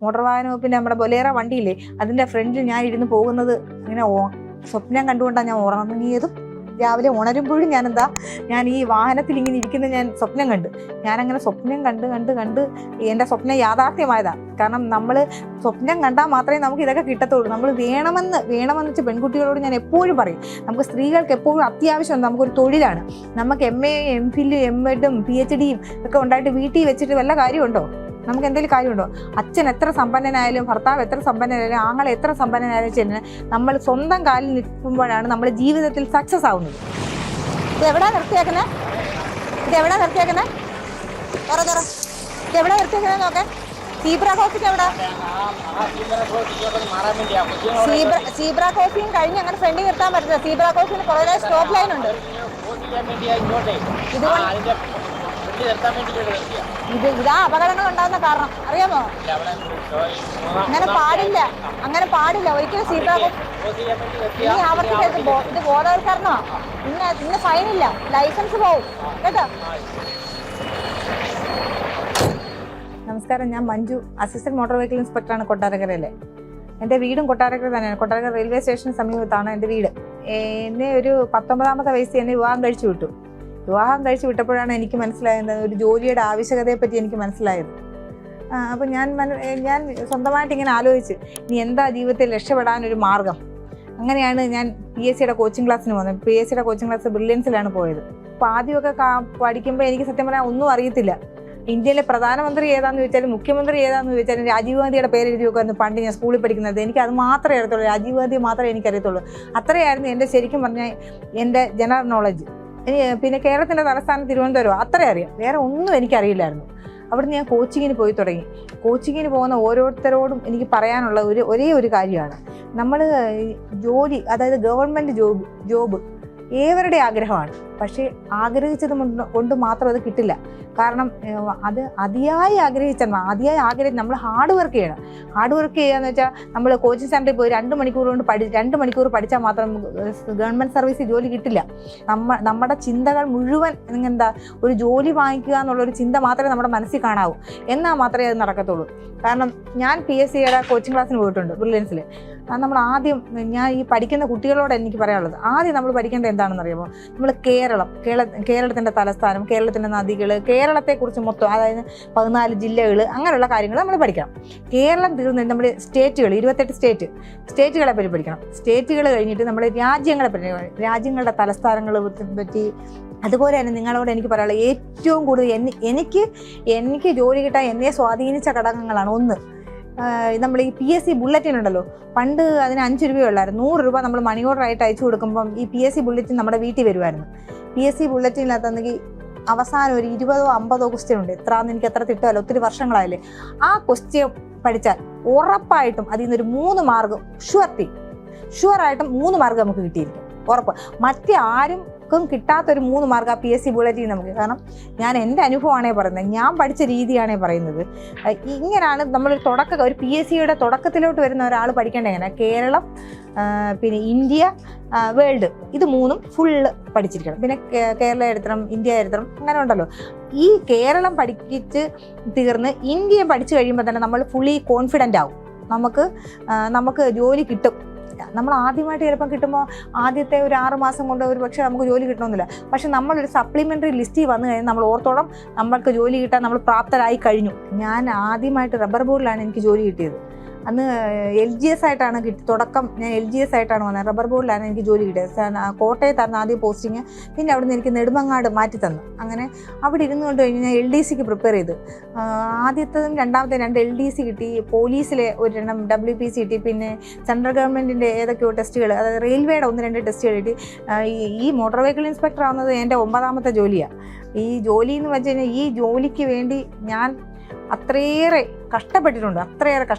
Motor വാഹന വകുപ്പിൻ്റെ നമ്മുടെ ബൊലേറ വണ്ടിയില്ലേ, അതിൻ്റെ ഫ്രണ്ടിൽ ഞാൻ ഇരുന്ന് പോകുന്നത് ഇങ്ങനെ സ്വപ്നം കണ്ടുകൊണ്ടാണ് ഞാൻ ഉറങ്ങിയതും. രാവിലെ ഉണരുമ്പോഴും ഞാൻ ഈ വാഹനത്തിൽ ഇങ്ങനെ ഇരിക്കുന്നത് ഞാൻ സ്വപ്നം കണ്ട്. ഞാനങ്ങനെ സ്വപ്നം കണ്ട് എൻ്റെ സ്വപ്നം യാഥാർത്ഥ്യമായതാണ്. കാരണം നമ്മൾ സ്വപ്നം കണ്ടാൽ മാത്രമേ നമുക്ക് ഇതൊക്കെ കിട്ടത്തുള്ളൂ. നമ്മൾ വേണമെന്ന് വെച്ച് പെൺകുട്ടികളോട് ഞാൻ എപ്പോഴും പറയും, നമുക്ക് സ്ത്രീകൾക്ക് എപ്പോഴും അത്യാവശ്യം നമുക്കൊരു തൊഴിലാണ്. നമുക്ക് MA MPhil MEd PhD ഒക്കെ ഉണ്ടായിട്ട് വീട്ടിൽ വെച്ചിട്ട് വല്ല കാര്യമുണ്ടോ? നമുക്ക് എന്തെങ്കിലും കാര്യമുണ്ടോ? അച്ഛൻ എത്ര സമ്പന്നനായാലും, ഭർത്താവ് എത്ര സമ്പന്നനായാലും, ആങ്ങളെ എത്ര സമ്പന്നനായാലും ശരി, നമ്മൾ സ്വന്തം കാലിൽ നിൽക്കുമ്പോഴാണ് നമ്മൾ ജീവിതത്തിൽ സക്സസ് ആവുന്നത്. ഇതെവിടാ നിർത്തിയേക്കുന്നത്? ഇതെവിടാ നിർത്തിയേക്കുന്നത് നോക്കെ. സീബ്ര ക്രോസിംഗ് എവിടാ? സീബ്ര ക്രോസിംഗ് കഴിഞ്ഞ് അങ്ങനെ ഫ്രണ്ടിൽ നിർത്താൻ പറ്റില്ല. സീബ്ര ക്രോസിംഗ് കുറേ സ്റ്റോപ്പ് ലൈൻ ഉണ്ട്. ഇതാ അപകടങ്ങൾ ഉണ്ടാകുന്ന കാരണം അറിയാമോ? അങ്ങനെ പാടില്ല ഒരിക്കലും. സീബ്ര ഇനി ആവർത്തിക്കരുത്. ഇത് ബോധവൽക്കരണമാണ്. ഇന്ന് ഫൈനില്ല, ലൈസൻസ് പോവും കേട്ടോ. നമസ്കാരം, ഞാൻ മഞ്ജു, അസിസ്റ്റന്റ് മോട്ടോർ വെഹിക്കിൾ ഇൻസ്പെക്ടറാണ് കൊട്ടാരക്കരയിലെ. എൻ്റെ വീടും കൊട്ടാരക്കര തന്നെയാണ്. കൊട്ടാരക്കര റെയിൽവേ സ്റ്റേഷന് സമീപത്താണ് എൻ്റെ വീട്. എന്നെ ഒരു 19ാമത്തെ വയസ്സിൽ എന്നെ വിവാഹം കഴിച്ചു വിട്ടു. വിവാഹം കഴിച്ചു വിട്ടപ്പോഴാണ് എനിക്ക് മനസ്സിലായത്, ഒരു ജോലിയുടെ ആവശ്യകതയെപ്പറ്റി എനിക്ക് മനസ്സിലായത്. അപ്പം ഞാൻ സ്വന്തമായിട്ട് ഇങ്ങനെ ആലോചിച്ച് ഇനി എന്താ ജീവിതത്തിൽ രക്ഷപ്പെടാനൊരു മാർഗം. അങ്ങനെയാണ് ഞാൻ PSCയുടെ കോച്ചിങ് ക്ലാസ്സിന് പോകുന്നത്. PSCയുടെ കോച്ചിങ് ക്ലാസ് ബ്രില്യൻസിലാണ് പോയത്. അപ്പോൾ ആദ്യമൊക്കെ പഠിക്കുമ്പോൾ എനിക്ക് സത്യം പറഞ്ഞാൽ ഒന്നും അറിയത്തില്ല. ഇന്ത്യയിലെ പ്രധാനമന്ത്രി ഏതാണെന്ന് ചോദിച്ചാലും മുഖ്യമന്ത്രി ഏതാണെന്ന് ചോദിച്ചാലും രാജീവ് ഗാന്ധിയുടെ പേര് എഴുതി വെക്കുമായിരുന്നു പണ്ട് ഞാൻ സ്കൂളിൽ പഠിക്കുന്നത്. എനിക്ക് അത് മാത്രമേ അറിയത്തുള്ളൂ, രാജീവ് ഗാന്ധി മാത്രമേ എനിക്കറിയത്തുള്ളൂ. അത്രയായിരുന്നു എൻ്റെ ശരിക്കും പറഞ്ഞാൽ എൻ്റെ ജനറൽ നോളജ്. പിന്നെ കേരളത്തിൻ്റെ തലസ്ഥാനം തിരുവനന്തപുരം, അത്രയും അറിയാം. വേറെ ഒന്നും എനിക്കറിയില്ലായിരുന്നു. അവിടുന്ന് ഞാൻ കോച്ചിങ്ങിന് പോയി തുടങ്ങി. കോച്ചിങ്ങിന് പോകുന്ന ഓരോരുത്തരോടും എനിക്ക് പറയാനുള്ള ഒരേ ഒരു കാര്യമാണ്, നമ്മൾ ജോലി, അതായത് ഗവൺമെൻറ് ജോബ് ഏവരുടെ ആഗ്രഹമാണ്. പക്ഷേ ആഗ്രഹിച്ചത് കൊണ്ട് മാത്രം അത് കിട്ടില്ല. കാരണം അത് അതിയായി ആഗ്രഹിച്ചാൽ നമ്മൾ ഹാർഡ് വർക്ക് ചെയ്യണം. ഹാർഡ് വർക്ക് ചെയ്യാന്ന് വെച്ചാൽ നമ്മൾ കോച്ചിങ് സെൻറ്ററിൽ പോയി 2 മണിക്കൂർ കൊണ്ട് 2 മണിക്കൂർ പഠിച്ചാൽ മാത്രം ഗവൺമെൻറ് സർവീസ് ജോലി കിട്ടില്ല. നമ്മുടെ ചിന്തകൾ മുഴുവൻ ഒരു ജോലി വാങ്ങിക്കുക എന്നുള്ളൊരു ചിന്ത മാത്രമേ നമ്മുടെ മനസ്സിൽ കാണാവൂ. എന്നാൽ മാത്രമേ അത് നടക്കത്തുള്ളൂ. കാരണം ഞാൻ PSCയുടെ കോച്ചിങ് ക്ലാസ്സിന് പോയിട്ടുണ്ട് ബ്രില്യൻസിൽ. നമ്മൾ ആദ്യം, ഞാൻ ഈ പഠിക്കുന്ന കുട്ടികളോട് എനിക്ക് പറയാനുള്ളത്, ആദ്യം നമ്മൾ പഠിക്കേണ്ടത് എന്താണെന്ന് അറിയാമോ? നമ്മൾ കേരളത്തിൻ്റെ തലസ്ഥാനം, കേരളത്തിൻ്റെ നദികൾ, കേരളത്തെക്കുറിച്ച് മൊത്തം, അതായത് 14 ജില്ലകൾ, അങ്ങനെയുള്ള കാര്യങ്ങൾ നമ്മൾ പഠിക്കണം. കേരളം തീർന്നിട്ട് നമ്മൾ സ്റ്റേറ്റുകൾ, 28 സ്റ്റേറ്റുകളെ പറ്റി പഠിക്കണം. സ്റ്റേറ്റുകൾ കഴിഞ്ഞിട്ട് നമ്മൾ രാജ്യങ്ങളുടെ തലസ്ഥാനങ്ങളെ പറ്റി. അതുപോലെ തന്നെ നിങ്ങളോട് എനിക്ക് പറയാനുള്ളത്, ഏറ്റവും കൂടുതൽ എനിക്ക് ജോലി കിട്ടാൻ എന്നെ സ്വാധീനിച്ച ഘടകങ്ങളാണ്. ഒന്ന്, നമ്മൾ ഈ PSC ബുള്ളറ്റിൻ ഉണ്ടല്ലോ, പണ്ട് അതിന് 5 രൂപയുള്ളായിരുന്നു. 100 രൂപ നമ്മൾ മണി ഓർഡർ ആയിട്ട് അയച്ചു കൊടുക്കുമ്പം ഈ PSC ബുള്ളറ്റിൻ നമ്മുടെ വീട്ടിൽ വരുമായിരുന്നു. PSC ബുള്ളറ്റിനകത്തെങ്കിൽ അവസാനം ഒരു 20ഓ 50ഓ ക്വസ്റ്റ്യൻ ഉണ്ട്. എനിക്ക് എത്ര തിട്ടുമല്ലോ, ഒത്തിരി വർഷങ്ങളായില്ലേ. ആ ക്വസ്റ്റ്യൻ പഠിച്ചാൽ ഉറപ്പായിട്ടും അതിൽ നിന്നൊരു 3 മാർക്ക് ഷുവറായിട്ടും 3 മാർക്ക് നമുക്ക് കിട്ടിയിരിക്കും, ഉറപ്പ്. മറ്റേ ആർക്കും കിട്ടാത്തൊരു 3 മാർക്ക് ആ PSC ബുള്ളറ്റിൻ നമുക്ക്. കാരണം ഞാൻ എൻ്റെ അനുഭവമാണേ പറയുന്നത്, ഞാൻ പഠിച്ച രീതിയാണേ പറയുന്നത്. ഇങ്ങനെയാണ് നമ്മൾ ഒരു PSCയുടെ തുടക്കത്തിലോട്ട് വരുന്ന ഒരാൾ പഠിക്കേണ്ടത്. എങ്ങനെ? കേരളം, പിന്നെ ഇന്ത്യ, വേൾഡ്, ഇത് 3ഉം ഫുള്ള് പഠിച്ചിരിക്കണം. പിന്നെ കേരള ചരിത്രം, ഇന്ത്യ ചരിത്രം, അങ്ങനെ ഉണ്ടല്ലോ. ഈ കേരളം പഠിച്ച് തീർന്ന് ഇന്ത്യ പഠിച്ചു കഴിയുമ്പോൾ തന്നെ നമ്മൾ ഫുള്ളി കോൺഫിഡൻ്റ് ആവും. നമുക്ക് ജോലി കിട്ടും. നമ്മൾ ആദ്യമായിട്ട് ചിലപ്പം കിട്ടുമ്പോൾ ആദ്യത്തെ ഒരു 6 മാസം കൊണ്ട് ഒരു പക്ഷേ നമുക്ക് ജോലി കിട്ടണമെന്നില്ല. പക്ഷെ നമ്മളൊരു സപ്ലിമെൻ്ററി ലിസ്റ്റിൽ വന്നു കഴിഞ്ഞാൽ നമ്മൾ ഓർത്തോളം നമ്മൾക്ക് ജോലി കിട്ടാൻ നമ്മൾ പ്രാപ്തരായി കഴിഞ്ഞു. ഞാൻ ആദ്യമായിട്ട് റബ്ബർ ബോർഡിലാണ് എനിക്ക് ജോലി കിട്ടിയത്. അന്ന് LGS ആയിട്ടാണ് തുടക്കം. ഞാൻ LGS ആയിട്ടാണ് വന്നത്. റബ്ബർ ബോർഡിലാണ് എനിക്ക് ജോലി കിട്ടിയത്. കോട്ടയത്തായിരുന്നു ആദ്യം പോസ്റ്റിങ്. പിന്നെ അവിടെ നിന്ന് എനിക്ക് നെടുമങ്ങാട് മാറ്റി തന്നു. അങ്ങനെ അവിടെ ഇരുന്നുകൊണ്ട് കഴിഞ്ഞ് ഞാൻ LDCക്ക് പ്രിപ്പയർ ചെയ്തു. ആദ്യത്തേതും രണ്ടാമത്തെ 2 LDC കിട്ടി. പോലീസിലെ ഒരെണ്ണം WPC കിട്ടി. പിന്നെ സെൻട്രൽ ഗവൺമെൻറ്റിൻ്റെ ഏതൊക്കെയോ ടെസ്റ്റുകൾ, അതായത് റെയിൽവേയുടെ 1-2 ടെസ്റ്റുകൾ കിട്ടി. ഈ മോട്ടോർ വെഹിക്കിൾ ഇൻസ്പെക്ടർ ആവുന്നത് എൻ്റെ 9ാമത്തെ ജോലിയാണ്. ഈ ജോലി എന്ന് വെച്ച് കഴിഞ്ഞാൽ ഈ ജോലിക്ക് വേണ്ടി ഞാൻ അത്രയേറെ കഷ്ടപ്പെട്ടു.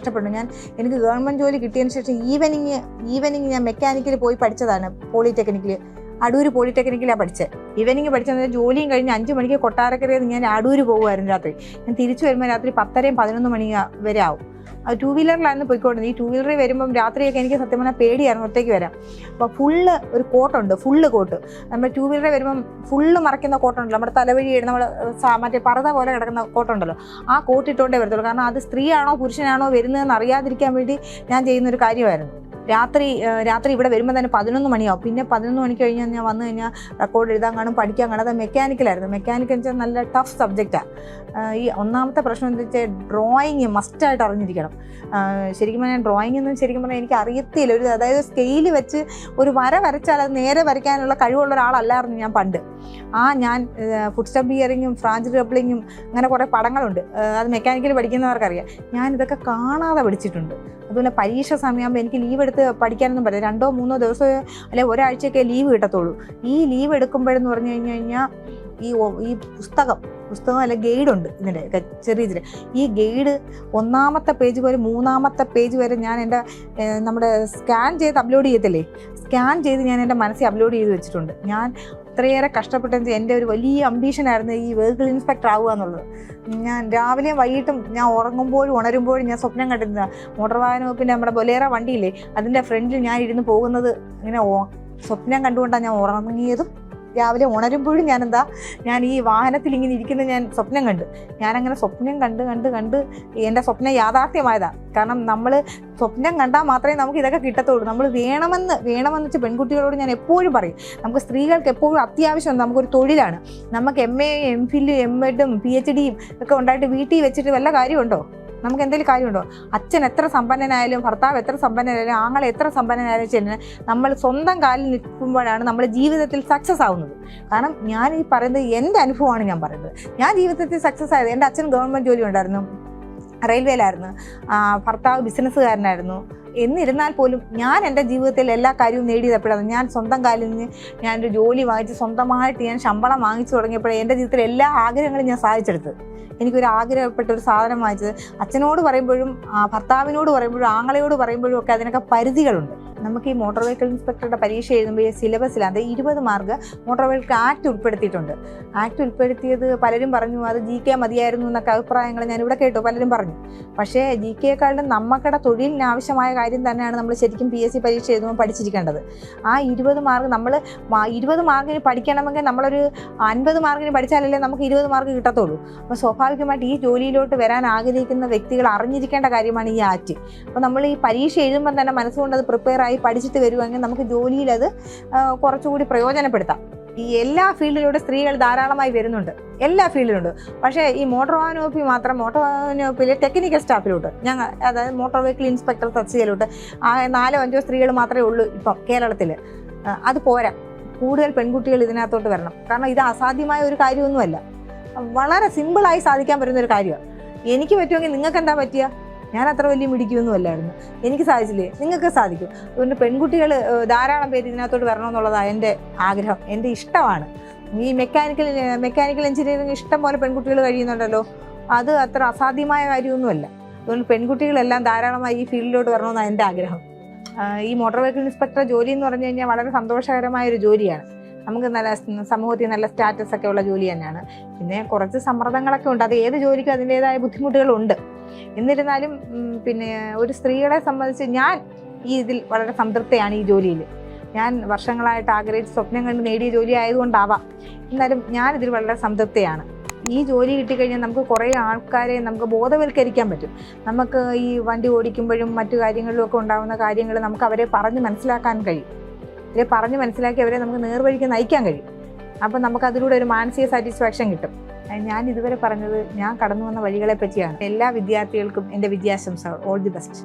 എനിക്ക് ഗവൺമെൻറ് ജോലി കിട്ടിയതിന് ശേഷം ഈവനിങ് ഞാൻ മെക്കാനിക്കൽ പോയി പഠിച്ചതാണ്. പോളിടെക്നിക്കിൽ, അടൂർ പോളിടെക്നിക്കിലാണ് പഠിച്ചത്. ഈവനിങ് പഠിച്ചത് ജോലിയും കഴിഞ്ഞ് 5 മണിക്ക് കൊട്ടാരക്കരയിൽ ഞാൻ അടൂർ പോകുമായിരുന്നു രാത്രി. ഞാൻ തിരിച്ചു വരുമ്പോൾ രാത്രി 10-11 മണി വരെ ആവും. ടൂ വീലറിലായിരുന്നു പോയിക്കൊണ്ടിരുന്നത്. ഈ ടൂ വീലറിൽ വരുമ്പം രാത്രിയൊക്കെ എനിക്ക് സത്യം പറഞ്ഞാൽ പേടിയായിരുന്നു ഒറ്റയ്ക്ക് വരാം. അപ്പോൾ ഫുള്ള് ഒരു കോട്ടുണ്ട്, ഫുള്ള് കോട്ട്. നമ്മൾ ടൂ വീലറിൽ വരുമ്പം ഫുള്ള് മറയ്ക്കുന്ന കോട്ടുണ്ടല്ലോ, നമ്മുടെ തലവഴി നമ്മൾ മറ്റേ പർദ്ദ പോലെ കിടക്കുന്ന കോട്ടുണ്ടല്ലോ, ആ കോട്ടിട്ടുകൊണ്ടേ വരത്തുള്ളൂ. കാരണം അത് സ്ത്രീയാണോ പുരുഷനാണോ വരുന്നതെന്ന് അറിയാതിരിക്കാൻ വേണ്ടി ഞാൻ ചെയ്യുന്നൊരു കാര്യമായിരുന്നു. രാത്രി ഇവിടെ വരുമ്പോൾ തന്നെ 11 മണിയാവും. പിന്നെ 11 മണിക്ക് കഴിഞ്ഞാൽ ഞാൻ വന്നു കഴിഞ്ഞാൽ റെക്കോർഡ് എഴുതാൻ കാണും, പഠിക്കാൻ കാണും. അത് മെക്കാനിക്കലായിരുന്നു. മെക്കാനിക്കൽ എന്ന് വെച്ചാൽ നല്ല ടഫ് സബ്ജക്റ്റാണ്. ഈ ഒന്നാമത്തെ പ്രശ്നം എന്താ വെച്ചാൽ ഡ്രോയിങ് മസ്റ്റായിട്ട് അറിഞ്ഞിരിക്കണം. ശരിക്കും പറഞ്ഞാൽ ഡ്രോയിങ് എന്ന് ശരിക്കും പറഞ്ഞാൽ എനിക്ക് അറിയത്തില്ല. അതായത് സ്കെയിൽ വെച്ച് ഒരു വര വരച്ചാൽ അത് നേരെ വരയ്ക്കാനുള്ള കഴിവുള്ള ഒരാളല്ലായിരുന്നു ഞാൻ പണ്ട്. ഞാൻ ഫുഡ് സ്റ്റെപ്പ് ബിയറിങ്ങും ഫ്രാഞ്ച് ഡബ്ലിങ്ങും അങ്ങനെ കുറേ പടങ്ങളുണ്ട്. അത് മെക്കാനിക്കൽ പഠിക്കുന്നവർക്കറിയാം. ഞാൻ ഇതൊക്കെ കാണാതെ പഠിച്ചിട്ടുണ്ട്. അതുപോലെ പരീക്ഷ സമയമാകുമ്പോൾ എനിക്ക് ലീവ് എടുത്ത് പഠിക്കാനൊന്നും പറ്റില്ല. 2-3 ദിവസം അല്ലെങ്കിൽ ഒരാഴ്ചയൊക്കെ ലീവ് കിട്ടത്തുള്ളൂ. ഈ ലീവ് എടുക്കുമ്പോഴെന്ന് പറഞ്ഞു കഴിഞ്ഞാൽ ഈ പുസ്തകം അല്ല ഗൈഡുണ്ട് ഇതിൻ്റെ ചെറിയ ഈ ഗൈഡ് 1ാമത്തെ പേജ് വരെ 3ാമത്തെ പേജ് വരെ ഞാൻ എൻ്റെ നമ്മുടെ സ്കാൻ ചെയ്ത് അപ്ലോഡ് ചെയ്യത്തില്ലേ, സ്കാൻ ചെയ്ത് ഞാൻ എൻ്റെ മനസ്സിൽ അപ്ലോഡ് ചെയ്ത് വെച്ചിട്ടുണ്ട്. ഞാൻ അത്രയേറെ കഷ്ടപ്പെട്ടെന്ന് എൻ്റെ ഒരു വലിയ അംബീഷനായിരുന്നു ഈ വെഹിക്കിൾ ഇൻസ്പെക്ടർ ആവുക എന്നുള്ളത്. ഞാൻ രാവിലെയും വൈകിട്ടും ഞാൻ ഉറങ്ങുമ്പോഴും ഉണരുമ്പോഴും ഞാൻ സ്വപ്നം കണ്ടിരുന്ന മോട്ടോർ വാഹന വകുപ്പിൻ്റെ നമ്മുടെ ബൊലേറ വണ്ടിയില്ലേ, അതിൻ്റെ ഫ്രണ്ടിൽ ഞാൻ ഇരുന്ന് പോകുന്നത് ഇങ്ങനെ സ്വപ്നം കണ്ടുകൊണ്ടാണ് ഞാൻ ഉറങ്ങിയതും. രാവിലെ ഉണരുമ്പോഴും ഞാൻ ഈ വാഹനത്തിൽ ഇങ്ങനെ ഇരിക്കുന്നത് ഞാൻ സ്വപ്നം കണ്ട്. ഞാനങ്ങനെ സ്വപ്നം കണ്ട് എൻ്റെ സ്വപ്നം യാഥാർത്ഥ്യമായതാണ്. കാരണം നമ്മൾ സ്വപ്നം കണ്ടാൽ മാത്രമേ നമുക്ക് ഇതൊക്കെ കിട്ടത്തുള്ളൂ. നമ്മൾ വേണമെന്ന് വെച്ചാൽ പെൺകുട്ടികളോട് ഞാൻ എപ്പോഴും പറയും, നമുക്ക് സ്ത്രീകൾക്ക് എപ്പോഴും അത്യാവശ്യം നമുക്കൊരു തൊഴിലാണ്. നമുക്ക് MA MPhil MEdും PhDയും ഒക്കെ ഉണ്ടായിട്ട് വീട്ടിൽ വെച്ചിട്ട് വല്ല കാര്യമുണ്ടോ? നമുക്ക് എന്തെങ്കിലും കാര്യമുണ്ടോ? അച്ഛൻ എത്ര സമ്പന്നനായാലും, ഭർത്താവ് എത്ര സമ്പന്നനായാലും, ആങ്ങളെ എത്ര സമ്പന്നനായാലും ശരി, നമ്മൾ സ്വന്തം കാലിൽ നിൽക്കുമ്പോഴാണ് നമ്മൾ ജീവിതത്തിൽ സക്സസ് ആവുന്നത്. കാരണം ഞാൻ ഈ പറയുന്നത് എൻ്റെ അനുഭവമാണ് ഞാൻ പറയുന്നത്. ഞാൻ ജീവിതത്തിൽ സക്സസ് ആയത്, എൻ്റെ അച്ഛൻ ഗവൺമെൻറ് ജോലി ഉണ്ടായിരുന്നു, റെയിൽവേയിലായിരുന്നു, ഭർത്താവ് ബിസിനസ്സുകാരനായിരുന്നു. എന്നിരുന്നാൽ പോലും ഞാൻ എൻ്റെ ജീവിതത്തിൽ എല്ലാ കാര്യവും നേടിയപ്പോഴാണ് ഞാൻ സ്വന്തം കാലിൽ നിന്ന് ഞാനൊരു ജോലി വാങ്ങിച്ച് സ്വന്തമായിട്ട് ഞാൻ ശമ്പളം വാങ്ങിച്ചു തുടങ്ങിയപ്പോഴേ എൻ്റെ ജീവിതത്തിൽ എല്ലാ ആഗ്രഹങ്ങളും ഞാൻ സാധിച്ചെടുത്തത്. എനിക്കൊരു ആഗ്രഹപ്പെട്ട ഒരു സാധനം വാങ്ങിച്ചത് അച്ഛനോട് പറയുമ്പോഴും ഭർത്താവിനോട് പറയുമ്പോഴും ആങ്ങളയോട് പറയുമ്പോഴും ഒക്കെ അതിനൊക്കെ പരിധികളുണ്ട്. നമുക്ക് ഈ മോട്ടോർ വെഹിക്കിൾ ഇൻസ്പെക്ടറുടെ പരീക്ഷ എഴുതുമ്പോൾ സിലബസിൽ അത് 20 മാർക്ക് മോട്ടോർ വെഹിക്കിൾ ആക്ട് ഉൾപ്പെടുത്തിയിട്ടുണ്ട്. ആക്ട് ഉൾപ്പെടുത്തിയത് പലരും പറഞ്ഞു അത് GK മതിയായിരുന്നു എന്നൊക്കെ അഭിപ്രായങ്ങൾ ഞാനിവിടെ കേട്ടു, പലരും പറഞ്ഞു. പക്ഷേ GKയെക്കാളും നമുക്കടെ തൊഴിലിന് ആവശ്യമായ കാര്യം തന്നെയാണ് നമ്മൾ ശരിക്കും PSC പരീക്ഷ എഴുതുമ്പോൾ പഠിച്ചിരിക്കേണ്ടത്. ആ 20 മാർക്ക് നമ്മൾ 20 മാർക്കിന് പഠിക്കണമെങ്കിൽ നമ്മളൊരു 50 മാർക്കിന് പഠിച്ചാലല്ലേ നമുക്ക് 20 മാർക്ക് കിട്ടത്തുള്ളൂ. അപ്പോൾ സ്വാഭാവികമായിട്ട് ഈ ജോലിയിലോട്ട് വരാൻ ആഗ്രഹിക്കുന്ന വ്യക്തികൾ അറിഞ്ഞിരിക്കേണ്ട കാര്യമാണ് ഈ ആക്ട്. അപ്പോൾ നമ്മൾ ഈ പരീക്ഷ എഴുതുമ്പോൾ തന്നെ മനസ്സുകൊണ്ട് അത് പ്രിപ്പയർ ആയി പഠിച്ചിട്ട് വരുവാണെങ്കിൽ നമുക്ക് ജോലിയിൽ അത് കുറച്ചുകൂടി പ്രയോജനപ്പെടുത്താം. ഈ എല്ലാ ഫീൽഡിലൂടെ സ്ത്രീകൾ ധാരാളമായി വരുന്നുണ്ട്, എല്ലാ ഫീൽഡിലുണ്ട്. പക്ഷേ ഈ മോട്ടോർ വാഹന വകുപ്പിൽ മാത്രം, മോട്ടോർ വാഹന വകുപ്പിലെ ടെക്നിക്കൽ സ്റ്റാഫിലോട്ട് അതായത് മോട്ടോർ വെഹിക്കിൾ ഇൻസ്പെക്ടർ തസ്തികയിലോട്ട് 4-5 സ്ത്രീകൾ മാത്രമേ ഉള്ളൂ ഇപ്പം കേരളത്തിൽ. അത് പോരാ, കൂടുതൽ പെൺകുട്ടികൾ ഇതിനകത്തോട്ട് വരണം. കാരണം ഇത് അസാധ്യമായ ഒരു കാര്യമൊന്നുമല്ല, വളരെ സിമ്പിളായി സാധിക്കാൻ പറ്റുന്ന ഒരു കാര്യമാണ്. എനിക്ക് പറ്റുമെങ്കിൽ നിങ്ങൾക്ക് എന്താ പറ്റുക? ഞാൻ അത്ര വലിയ മിടിക്കൊന്നും അല്ലായിരുന്നു, എനിക്ക് സാധിച്ചില്ലേ, നിങ്ങൾക്ക് സാധിക്കും. അതുകൊണ്ട് പെൺകുട്ടികൾ ധാരാളം പേര് ഇതിനകത്തോട്ട് വരണമെന്നുള്ളതാണ് എൻ്റെ ആഗ്രഹം, എൻ്റെ ഇഷ്ടമാണ്. ഈ മെക്കാനിക്കൽ എഞ്ചിനീയറിംഗ് ഇഷ്ടം പോലെ പെൺകുട്ടികൾ കഴിയുന്നുണ്ടല്ലോ, അത് അത്ര അസാധ്യമായ കാര്യമൊന്നുമല്ല. അതുകൊണ്ട് പെൺകുട്ടികളെല്ലാം ധാരാളമായി ഈ ഫീൽഡിലോട്ട് വരണമെന്നാണ് എൻ്റെ ആഗ്രഹം. ഈ മോട്ടോർ വെഹിക്കിൾ ഇൻസ്പെക്ടർ ജോലി എന്ന് പറഞ്ഞു കഴിഞ്ഞാൽ വളരെ സന്തോഷകരമായ ഒരു ജോലിയാണ്. നമുക്ക് നല്ല സമൂഹത്തിൽ നല്ല സ്റ്റാറ്റസ് ഒക്കെ ഉള്ള ജോലി തന്നെയാണ്. പിന്നെ കുറച്ച് സമ്മർദ്ദങ്ങളൊക്കെ ഉണ്ട്, അത് ഏത് ജോലിക്കും അതിൻ്റേതായ ബുദ്ധിമുട്ടുകളുണ്ട്. എന്നിരുന്നാലും പിന്നെ ഒരു സ്ത്രീകളെ സംബന്ധിച്ച് ഞാൻ ഇതിൽ വളരെ സംതൃപ്തയാണ്. ഈ ജോലിയിൽ ഞാൻ വർഷങ്ങളായിട്ട് ആഗ്രഹിച്ച് സ്വപ്നം കണ്ട് നേടിയ ജോലി ആയതുകൊണ്ടാവാം, എന്നാലും ഞാനിതിൽ വളരെ സംതൃപ്തയാണ്. ഈ ജോലി കിട്ടിക്കഴിഞ്ഞാൽ നമുക്ക് കുറേ ആൾക്കാരെ നമുക്ക് ബോധവൽക്കരിക്കാൻ പറ്റും. നമുക്ക് ഈ വണ്ടി ഓടിക്കുമ്പോഴും മറ്റു കാര്യങ്ങളിലും ഒക്കെ ഉണ്ടാകുന്ന കാര്യങ്ങൾ നമുക്ക് അവരെ പറഞ്ഞ് മനസ്സിലാക്കാൻ കഴിയും. അവരെ പറഞ്ഞ് മനസ്സിലാക്കി അവരെ നമുക്ക് നേർവഴിക്ക് നയിക്കാൻ കഴിയും. അപ്പം നമുക്ക് അതിലൂടെ ഒരു മാനസിക സാറ്റിസ്ഫാക്ഷൻ കിട്ടും. ഞാൻ ഇതുവരെ പറഞ്ഞത് ഞാൻ കടന്നു വന്ന വഴികളെ പറ്റിയാണ്. എല്ലാ വിദ്യാർത്ഥികൾക്കും എൻ്റെ വിദ്യാശംസകൾ. All the best.